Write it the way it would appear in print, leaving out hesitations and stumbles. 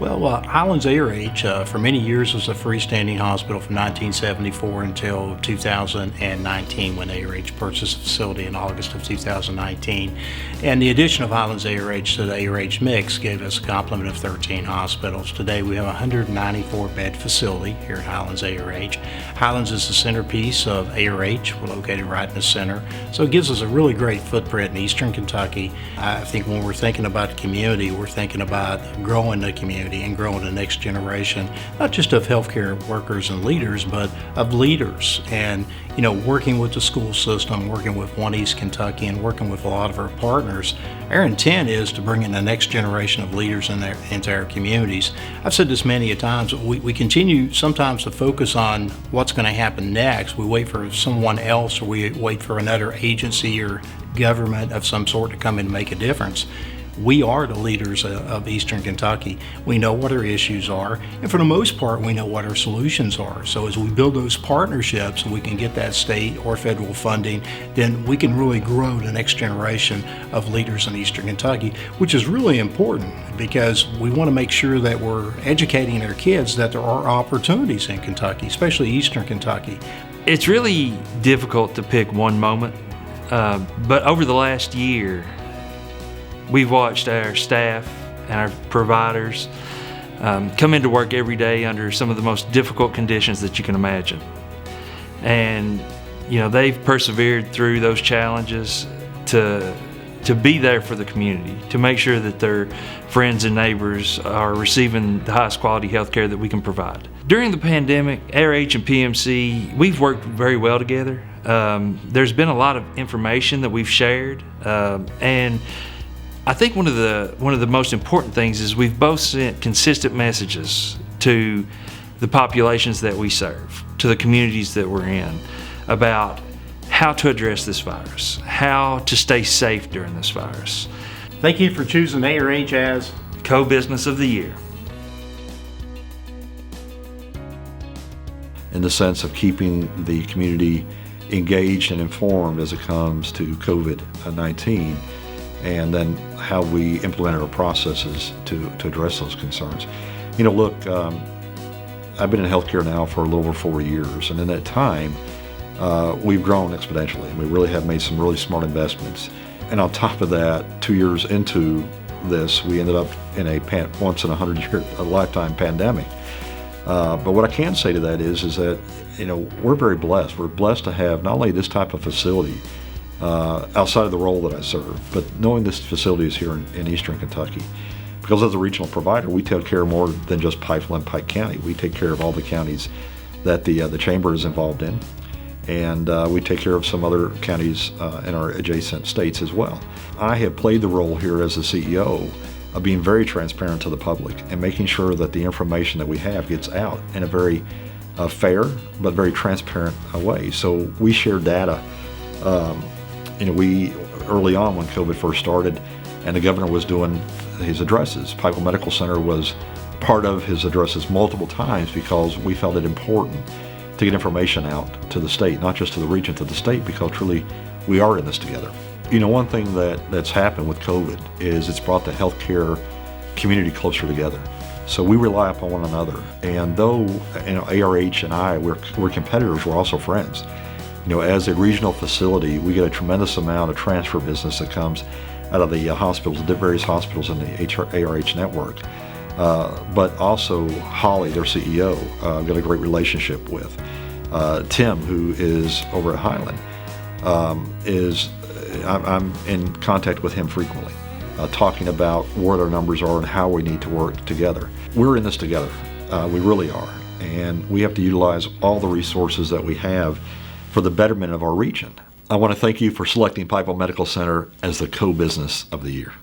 Well, Highlands ARH for many years was a freestanding hospital from 1974 until 2019 when ARH purchased the facility in August of 2019. And the addition of Highlands ARH to the ARH mix gave us a complement of 13 hospitals. Today we have a 194-bed facility here at Highlands ARH. Highlands is the centerpiece of ARH. We're located right in the center. So it gives us a really great footprint in eastern Kentucky. I think when we're thinking about the community, we're thinking about growing the community and growing the next generation, not just of healthcare workers and leaders, but of leaders. And, working with the school system, working with One East Kentucky, and working with a lot of our partners, our intent is to bring in the next generation of leaders into our communities. I've said this many a times, we continue sometimes to focus on what's going to happen next. We wait for someone else, or we wait for another agency or government of some sort to come in and make a difference. We are the leaders of Eastern Kentucky. We know what our issues are, and for the most part, we know what our solutions are. So as we build those partnerships and we can get that state or federal funding, then we can really grow the next generation of leaders in Eastern Kentucky, which is really important because we want to make sure that we're educating our kids that there are opportunities in Kentucky, especially Eastern Kentucky. It's really difficult to pick one moment, but over the last year, we've watched our staff and our providers come into work every day under some of the most difficult conditions that you can imagine. And, they've persevered through those challenges to be there for the community, to make sure that their friends and neighbors are receiving the highest quality health care that we can provide. During the pandemic, ARH and PMC, we've worked very well together. There's been a lot of information that we've shared, and I think one of the most important things is we've both sent consistent messages to the populations that we serve, to the communities that we're in, about how to address this virus, how to stay safe during this virus. Thank you for choosing ARH as Co-Business of the Year. In the sense of keeping the community engaged and informed as it comes to COVID-19, and then how we implement our processes to address those concerns. Look, I've been in healthcare now for a little over 4 years, and in that time, we've grown exponentially, and we really have made some really smart investments. And on top of that, 2 years into this, we ended up in a once in a 100-year, a lifetime pandemic. But what I can say to that is that, we're very blessed. We're blessed to have not only this type of facility, outside of the role that I serve, but knowing this facility is here in Eastern Kentucky. Because as a regional provider, we take care of more than just Pikeville and Pike County. We take care of all the counties that the chamber is involved in, and we take care of some other counties in our adjacent states as well. I have played the role here as the CEO of being very transparent to the public and making sure that the information that we have gets out in a very fair but very transparent way. So we share data. We early on when COVID first started and the governor was doing his addresses, Pikeville Medical Center was part of his addresses multiple times because we felt it important to get information out to the state, not just to the region, to the state, because truly we are in this together. One thing that's happened with COVID is it's brought the healthcare community closer together. So we rely upon one another. And though ARH and I, we're competitors, we're also friends. As a regional facility, we get a tremendous amount of transfer business that comes out of the hospitals, the various hospitals in the ARH network. But also Holly, their CEO, I've got a great relationship with. Tim, who is over at Highland, I'm in contact with him frequently, talking about what our numbers are and how we need to work together. We're in this together, we really are, and we have to utilize all the resources that we have for the betterment of our region. I want to thank you for selecting Pikeville Medical Center as the Co-Business of the Year.